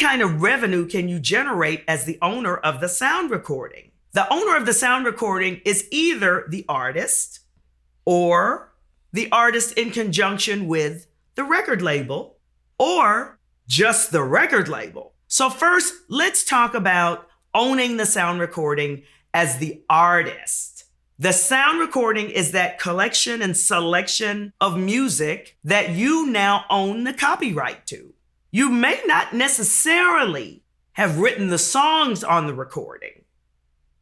kind of revenue can you generate as the owner of the sound recording? The owner of the sound recording is either the artist or the artist in conjunction with the record label or just the record label. So first, let's talk about owning the sound recording as the artist. The sound recording is that collection and selection of music that you now own the copyright to. You may not necessarily have written the songs on the recording.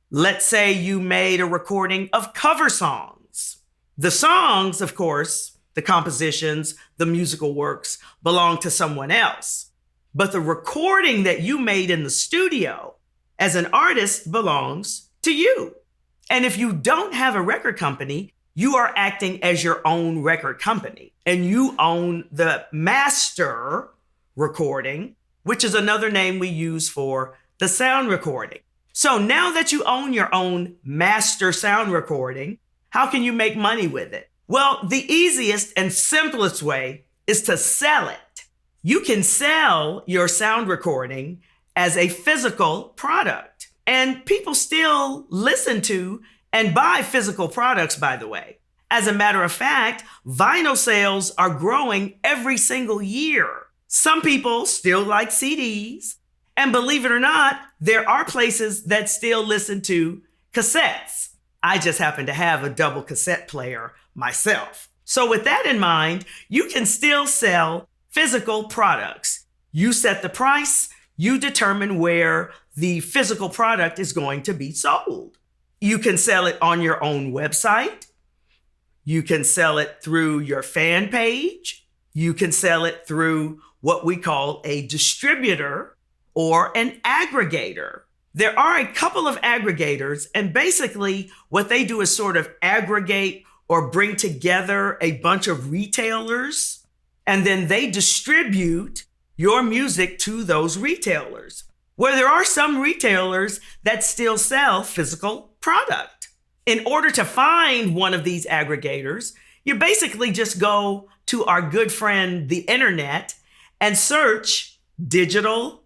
Let's say you made a recording of cover songs. The songs, of course, the compositions, the musical works belong to someone else. But the recording that you made in the studio as an artist belongs to you. And if you don't have a record company, you are acting as your own record company and you own the master recording, which is another name we use for the sound recording. So now that you own your own master sound recording, how can you make money with it? Well, the easiest and simplest way is to sell it. You can sell your sound recording as a physical product. And people still listen to and buy physical products, by the way. As a matter of fact, vinyl sales are growing every single year. Some people still like CDs. And believe it or not, there are places that still listen to cassettes. I just happen to have a double cassette player myself. So with that in mind, you can still sell physical products. You set the price, you determine where the physical product is going to be sold. You can sell it on your own website. You can sell it through your fan page. You can sell it through what we call a distributor or an aggregator. There are a couple of aggregators, and basically what they do is sort of aggregate or bring together a bunch of retailers, and then they distribute your music to those retailers, where there are some retailers that still sell physical product. In order to find one of these aggregators, you basically just go to our good friend, the internet, and search digital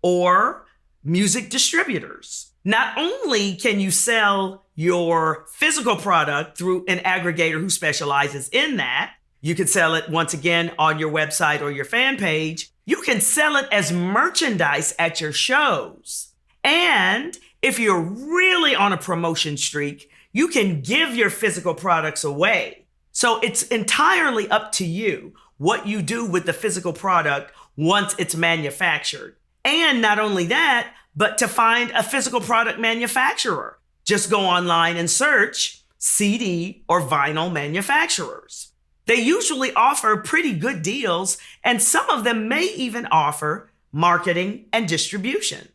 or music distributors. Not only can you sell your physical product through an aggregator who specializes in that, you can sell it once again on your website or your fan page. You can sell it as merchandise at your shows. And if you're really on a promotion streak, you can give your physical products away. So it's entirely up to you what you do with the physical product once it's manufactured. And not only that, but to find a physical product manufacturer, just go online and search CD or vinyl manufacturers. They usually offer pretty good deals, and some of them may even offer marketing and distribution.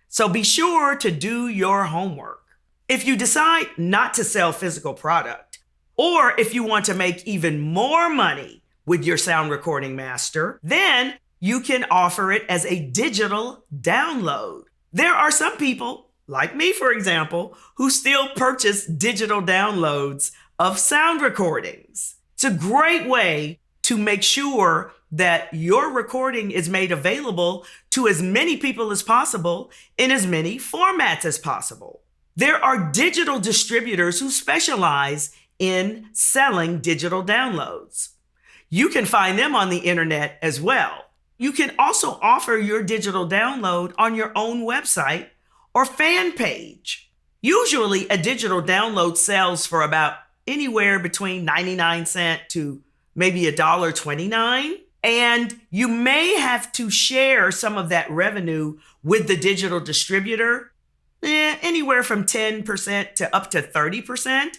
So be sure to do your homework. If you decide not to sell physical product, or if you want to make even more money with your sound recording master, then you can offer it as a digital download. There are some people, like me, for example, who still purchase digital downloads of sound recordings. It's a great way to make sure that your recording is made available to as many people as possible in as many formats as possible. There are digital distributors who specialize in selling digital downloads. You can find them on the internet as well. You can also offer your digital download on your own website or fan page. Usually a digital download sells for about anywhere between 99 cents to maybe $1.29. And you may have to share some of that revenue with the digital distributor, anywhere from 10% to up to 30%.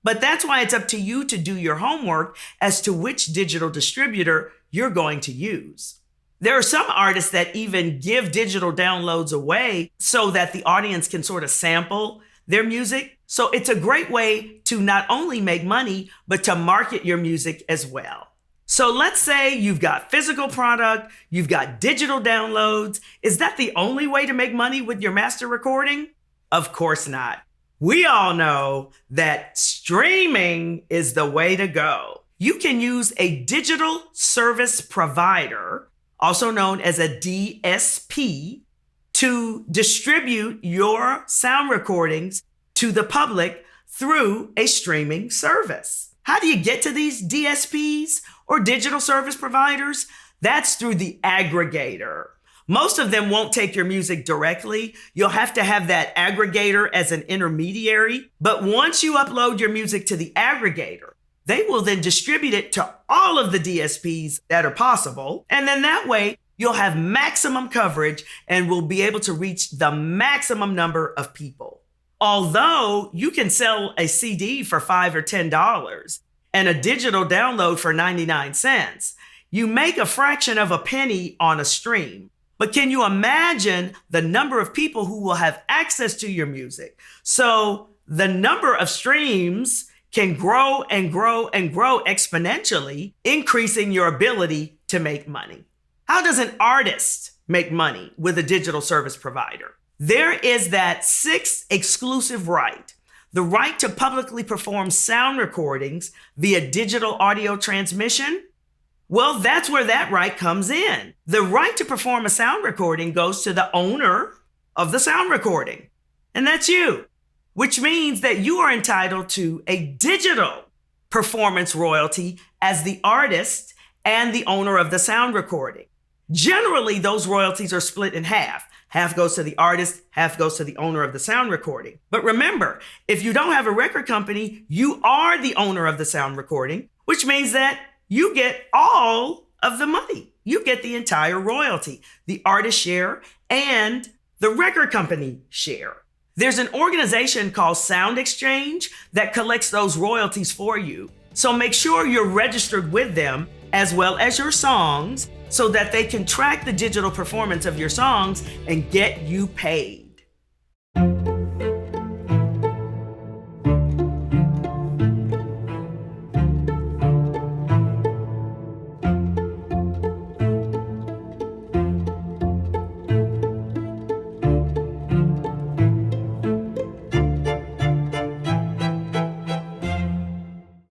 But that's why it's up to you to do your homework as to which digital distributor you're going to use. There are some artists that even give digital downloads away so that the audience can sort of sample their music. So it's a great way to not only make money, but to market your music as well. So let's say you've got physical product, you've got digital downloads. Is that the only way to make money with your master recording? Of course not. We all know that streaming is the way to go. You can use a digital service provider also known as a DSP, to distribute your sound recordings to the public through a streaming service. How do you get to these DSPs or digital service providers? That's through the aggregator. Most of them won't take your music directly. You'll have to have that aggregator as an intermediary. But once you upload your music to the aggregator, they will then distribute it to all of the DSPs that are possible. And then that way, you'll have maximum coverage and will be able to reach the maximum number of people. Although you can sell a CD for $5 or $10 and a digital download for 99 cents, you make a fraction of a penny on a stream. But can you imagine the number of people who will have access to your music? So the number of streams can grow and grow and grow exponentially, increasing your ability to make money. How does an artist make money with a digital service provider? There is that sixth exclusive right, the right to publicly perform sound recordings via digital audio transmission. Well, that's where that right comes in. The right to perform a sound recording goes to the owner of the sound recording, and that's you, which means that you are entitled to a digital performance royalty as the artist and the owner of the sound recording. Generally, those royalties are split in half. Half goes to the artist, half goes to the owner of the sound recording. But remember, if you don't have a record company, you are the owner of the sound recording, which means that you get all of the money. You get the entire royalty, the artist share and the record company share. There's an organization called Sound Exchange that collects those royalties for you. So make sure you're registered with them as well as your songs so that they can track the digital performance of your songs and get you paid.